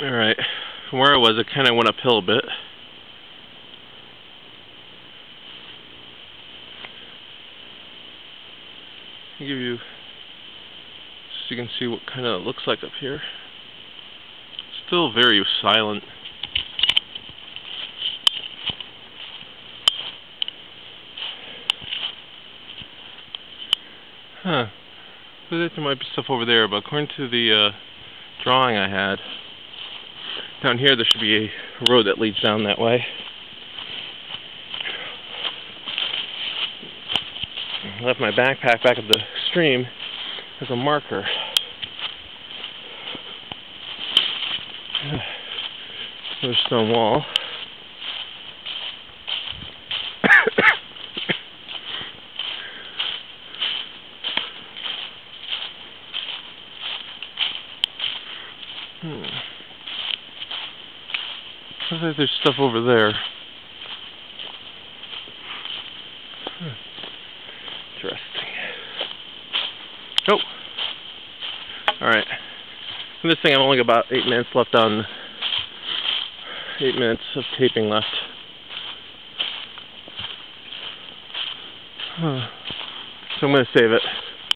Alright, from where I was, it kind of went uphill a bit. I'll give you, so you can see what kind of it looks like up here. Still very silent. Huh. Looks like there might be stuff over there, but according to the drawing I had, down here there should be a road that leads down that way. I left my backpack back at the stream as a marker. There's a stone wall. Looks like there's stuff over there. Interesting. Oh! Alright. In this thing I've only got about 8 minutes left on. 8 minutes of taping left. So I'm going to save it.